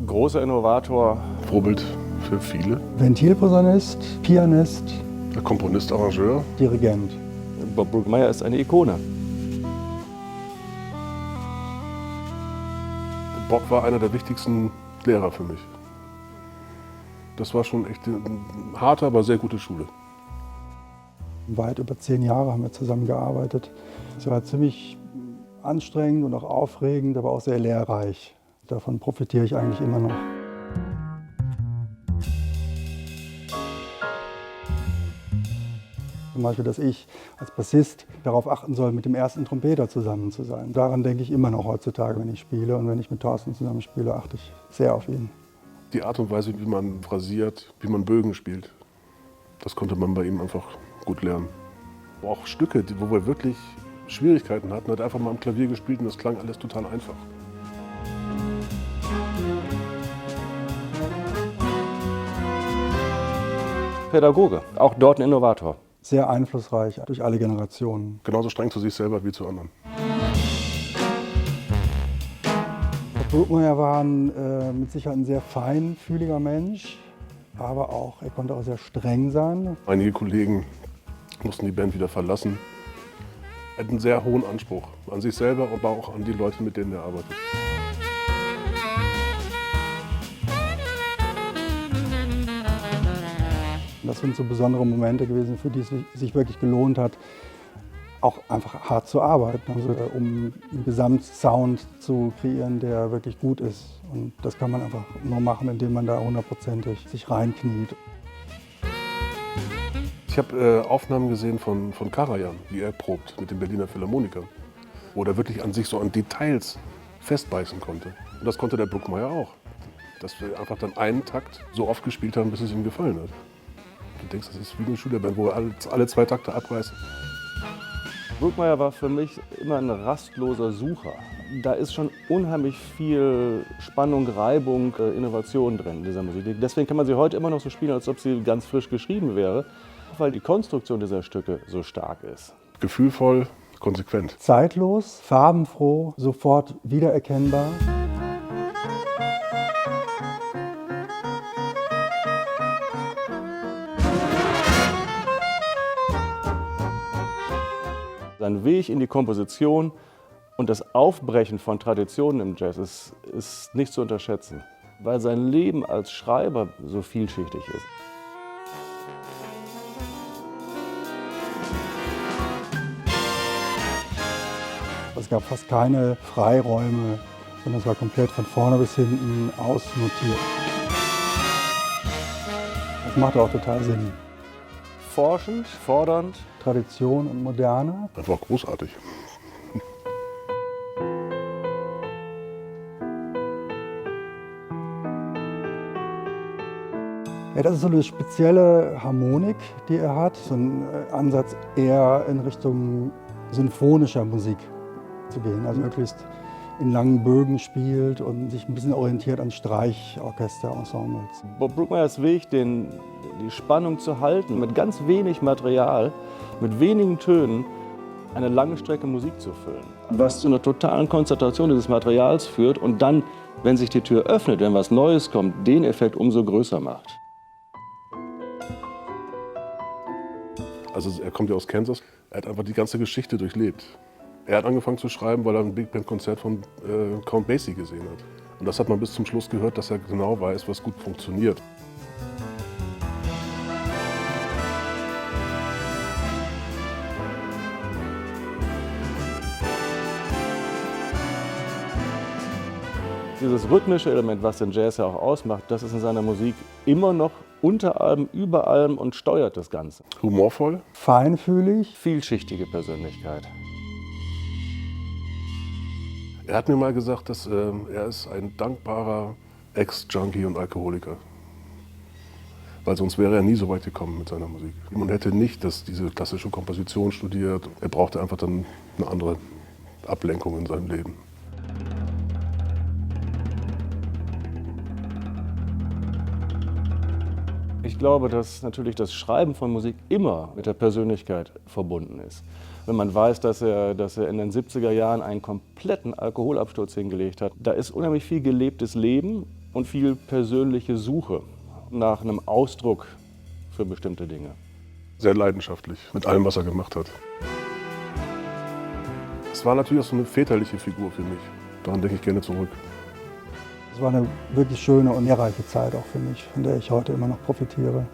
Großer Innovator. Vorbild für viele. Ventilposaunist, Pianist, Der Komponist, Arrangeur. Dirigent. Bob Brookmeyer ist eine Ikone. Bob war einer der wichtigsten Lehrer für mich. Das war schon echt eine harte, aber sehr gute Schule. Weit über 10 Jahre haben wir zusammengearbeitet. Es war ziemlich anstrengend und auch aufregend, aber auch sehr lehrreich. Davon profitiere ich eigentlich immer noch. Zum Beispiel, dass ich als Bassist darauf achten soll, mit dem ersten Trompeter zusammen zu sein. Daran denke ich immer noch heutzutage, wenn ich spiele. Und wenn ich mit Thorsten zusammen spiele, achte ich sehr auf ihn. Die Art und Weise, wie man phrasiert, wie man Bögen spielt, das konnte man bei ihm einfach gut lernen. Auch Stücke, wo wir wirklich Schwierigkeiten hatten, hat einfach mal am Klavier gespielt und das klang alles total einfach. Pädagoge, auch dort ein Innovator. Sehr einflussreich durch alle Generationen. Genauso streng zu sich selber wie zu anderen. Brookmeyer war mit Sicherheit ein sehr feinfühliger Mensch, aber auch, er konnte auch sehr streng sein. Einige Kollegen mussten die Band wieder verlassen. Er hat einen sehr hohen Anspruch an sich selber, aber auch an die Leute, mit denen er arbeitet. Das sind so besondere Momente gewesen, für die es sich wirklich gelohnt hat, auch einfach hart zu arbeiten, also um einen Gesamtsound zu kreieren, der wirklich gut ist. Und das kann man einfach nur machen, indem man da 100%ig sich reinkniet. Ich habe Aufnahmen gesehen von Karajan, wie er probt mit den Berliner Philharmonikern, wo er wirklich an sich so an Details festbeißen konnte. Und das konnte der Brookmeyer auch. Dass wir einfach dann einen Takt so oft gespielt haben, bis es ihm gefallen hat. Du denkst, das ist wie eine Schülerband, wo er alle 2 Takte abreißt. Brookmeyer war für mich immer ein rastloser Sucher. Da ist schon unheimlich viel Spannung, Reibung, Innovation drin in dieser Musik. Deswegen kann man sie heute immer noch so spielen, als ob sie ganz frisch geschrieben wäre, weil die Konstruktion dieser Stücke so stark ist. Gefühlvoll, konsequent. Zeitlos, farbenfroh, sofort wiedererkennbar. Sein Weg in die Komposition und das Aufbrechen von Traditionen im Jazz ist nicht zu unterschätzen, weil sein Leben als Schreiber so vielschichtig ist. Es gab fast keine Freiräume, sondern es war komplett von vorne bis hinten ausnotiert. Das macht auch total Sinn. Forschend, fordernd. Tradition und Moderne. Einfach großartig. Ja, das ist so eine spezielle Harmonik, die er hat. So ein Ansatz eher in Richtung symphonischer Musik zu gehen. Also möglichst in langen Bögen spielt und sich ein bisschen orientiert an Streichorchester-Ensembles. Bob Brookmeyers Weg, die Spannung zu halten, mit ganz wenig Material, mit wenigen Tönen, eine lange Strecke Musik zu füllen. Was zu einer totalen Konzentration dieses Materials führt und dann, wenn sich die Tür öffnet, wenn was Neues kommt, den Effekt umso größer macht. Also er kommt ja aus Kansas, er hat einfach die ganze Geschichte durchlebt. Er hat angefangen zu schreiben, weil er ein Big Band Konzert von Count Basie gesehen hat. Und das hat man bis zum Schluss gehört, dass er genau weiß, was gut funktioniert. Dieses rhythmische Element, was den Jazz ja auch ausmacht, das ist in seiner Musik immer noch unter allem, über allem und steuert das Ganze. Humorvoll. Feinfühlig. Vielschichtige Persönlichkeit. Er hat mir mal gesagt, dass er ist ein dankbarer Ex-Junkie und Alkoholiker. Weil sonst wäre er nie so weit gekommen mit seiner Musik. Und hätte nicht diese klassische Komposition studiert. Er brauchte einfach dann eine andere Ablenkung in seinem Leben. Ich glaube, dass natürlich das Schreiben von Musik immer mit der Persönlichkeit verbunden ist. Wenn man weiß, dass er in den 70er Jahren einen kompletten Alkoholabsturz hingelegt hat, da ist unheimlich viel gelebtes Leben und viel persönliche Suche nach einem Ausdruck für bestimmte Dinge. Sehr leidenschaftlich mit allem, was er gemacht hat. Es war natürlich auch so eine väterliche Figur für mich. Daran denke ich gerne zurück. Es war eine wirklich schöne und lehrreiche Zeit auch für mich, von der ich heute immer noch profitiere.